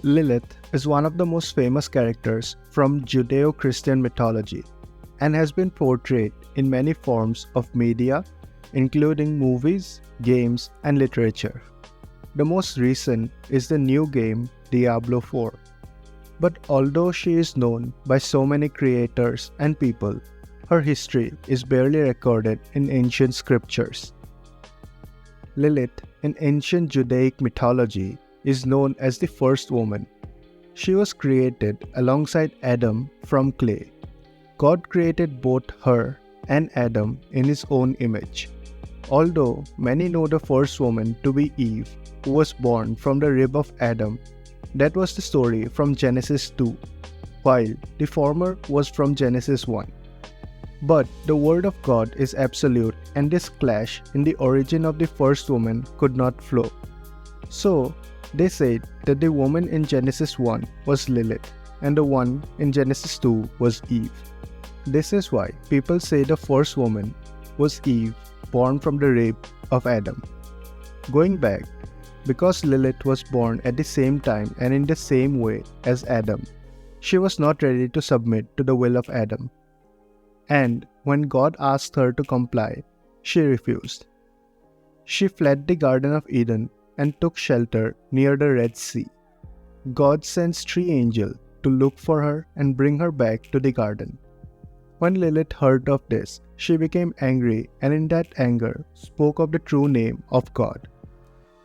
Lilith is one of the most famous characters from Judeo-Christian mythology and has been portrayed in many forms of media, including movies, games, and literature. The most recent is the new game Diablo 4. But although she is known by so many creators and people, her history is barely recorded in ancient scriptures. Lilith, in ancient Judaic mythology, is known as the first woman. She was created alongside Adam from clay. God created both her and Adam in his own image. Although many know the first woman to be Eve, who was born from the rib of Adam, that was the story from Genesis 2, while the former was from Genesis 1. But the word of God is absolute, and this clash in the origin of the first woman could not flow. So, they said that the woman in Genesis 1 was Lilith, and the one in Genesis 2 was Eve. This is why people say the first woman was Eve, born from the rib of Adam. Going back, because Lilith was born at the same time and in the same way as Adam, she was not ready to submit to the will of Adam. And when God asked her to comply, she refused. She fled the Garden of Eden and took shelter near the Red Sea. God sends 3 angels to look for her and bring her back to the garden. When Lilith heard of this, she became angry and in that anger spoke of the true name of God.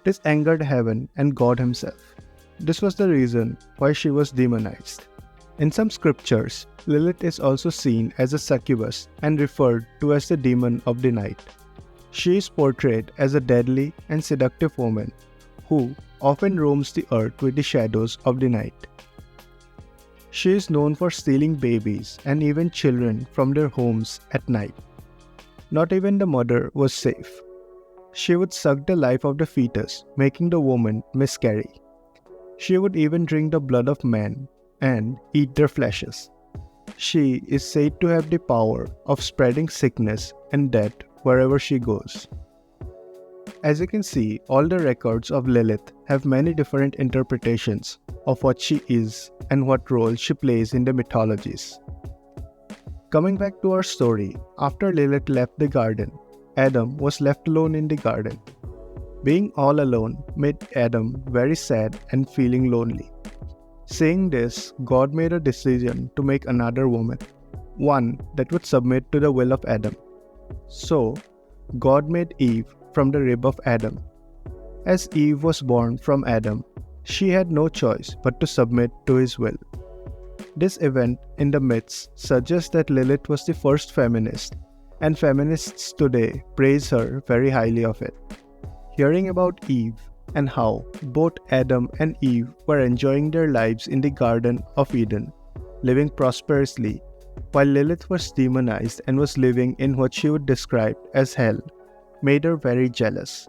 This angered heaven and God himself. This was the reason why she was demonized. In some scriptures, Lilith is also seen as a succubus and referred to as the demon of the night. She is portrayed as a deadly and seductive woman who often roams the earth with the shadows of the night. She is known for stealing babies and even children from their homes at night. Not even the mother was safe. She would suck the life of the fetus, making the woman miscarry. She would even drink the blood of men and eat their fleshes. She is said to have the power of spreading sickness and death wherever she goes. As you can see, all the records of Lilith have many different interpretations of what she is and what role she plays in the mythologies. Coming back to our story, after Lilith left the garden, Adam was left alone in the garden. Being all alone made Adam very sad and feeling lonely. Saying this, God made a decision to make another woman, one that would submit to the will of Adam. So, God made Eve from the rib of Adam. As Eve was born from Adam, she had no choice but to submit to his will. This event in the myths suggests that Lilith was the first feminist, and feminists today praise her very highly of it. Hearing about Eve and how both Adam and Eve were enjoying their lives in the Garden of Eden, living prosperously, while Lilith was demonized and was living in what she would describe as hell, made her very jealous.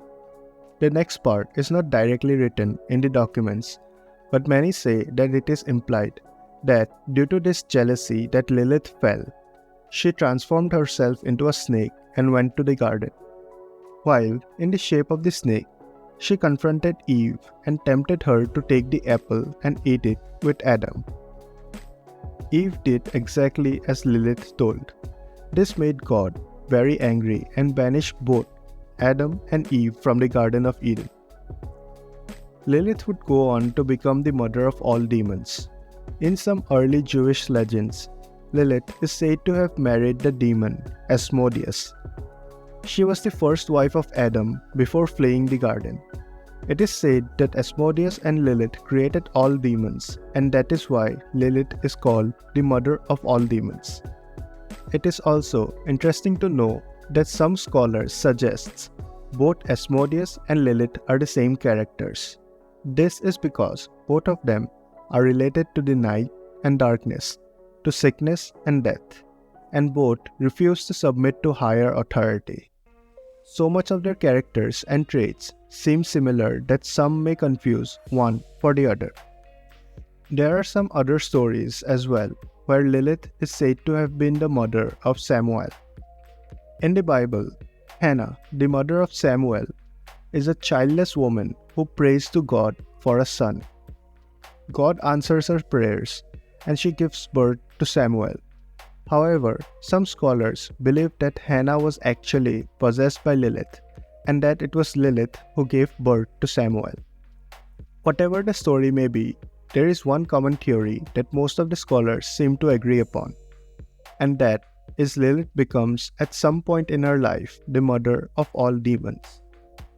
The next part is not directly written in the documents, but many say that it is implied that due to this jealousy that Lilith fell, she transformed herself into a snake and went to the garden. While in the shape of the snake, she confronted Eve and tempted her to take the apple and eat it with Adam. Eve did exactly as Lilith told. This made God very angry and banished both Adam and Eve from the Garden of Eden. Lilith would go on to become the mother of all demons. In some early Jewish legends, Lilith is said to have married the demon Asmodeus. She was the first wife of Adam before fleeing the garden. It is said that Asmodeus and Lilith created all demons, and that is why Lilith is called the mother of all demons. It is also interesting to know that some scholars suggest both Asmodeus and Lilith are the same characters. This is because both of them are related to the night and darkness, to sickness and death, and both refuse to submit to higher authority. So much of their characters and traits seem similar that some may confuse one for the other. There are some other stories as well where Lilith is said to have been the mother of Samuel. In the Bible, Hannah, the mother of Samuel, is a childless woman who prays to God for a son. God answers her prayers and she gives birth to Samuel. However, some scholars believe that Hannah was actually possessed by Lilith and that it was Lilith who gave birth to Samuel. Whatever the story may be, there is one common theory that most of the scholars seem to agree upon, and that is Lilith becomes at some point in her life the mother of all demons.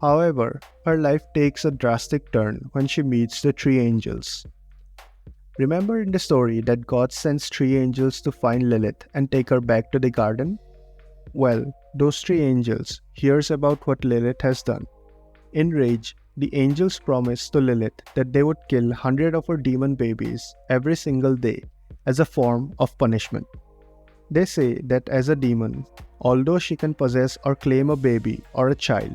However, her life takes a drastic turn when she meets the three angels. Remember in the story that God sends three angels to find Lilith and take her back to the garden? Well, those three angels hears about what Lilith has done. Enraged, the angels promise to Lilith that they would kill 100 of her demon babies every single day as a form of punishment. They say that as a demon, although she can possess or claim a baby or a child,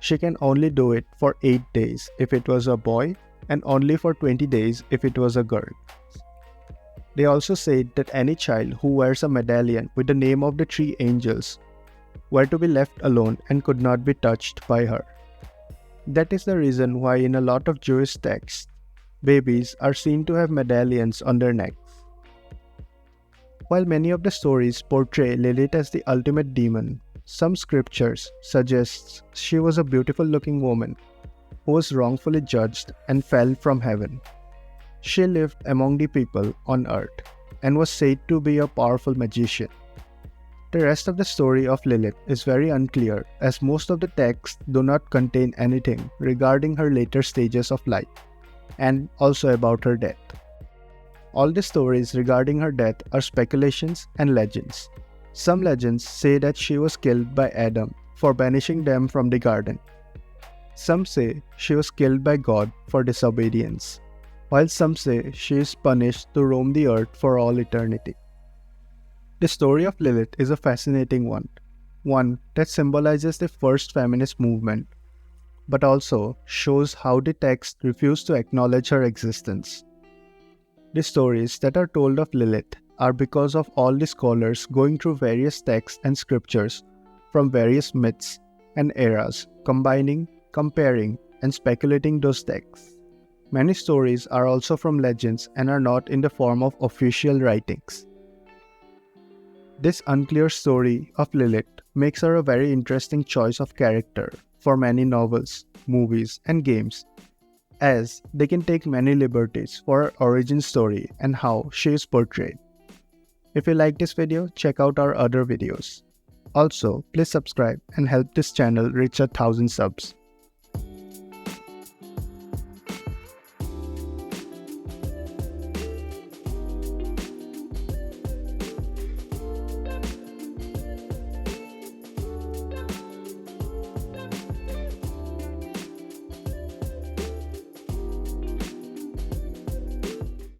she can only do it for 8 days if it was a boy and only for 20 days if it was a girl. They also said that any child who wears a medallion with the name of the three angels were to be left alone and could not be touched by her. That is the reason why in a lot of Jewish texts, babies are seen to have medallions on their necks. While many of the stories portray Lilith as the ultimate demon, some scriptures suggest she was a beautiful-looking woman who was wrongfully judged and fell from heaven. She lived among the people on earth and was said to be a powerful magician. The rest of the story of Lilith is very unclear as most of the texts do not contain anything regarding her later stages of life and also about her death. All the stories regarding her death are speculations and legends. Some legends say that she was killed by Adam for banishing them from the garden. Some say she was killed by God for disobedience, while some say she is punished to roam the earth for all eternity. The story of Lilith is a fascinating one that symbolizes the first feminist movement, but also shows how the text refused to acknowledge her existence. The stories that are told of Lilith are because of all the scholars going through various texts and scriptures from various myths and eras, combining, comparing, and speculating those texts. Many stories are also from legends and are not in the form of official writings. This unclear story of Lilith makes her a very interesting choice of character for many novels, movies, and games, as they can take many liberties for her origin story and how she is portrayed. If you like this video, check out our other videos. Also, please subscribe and help this channel reach 1,000 subs.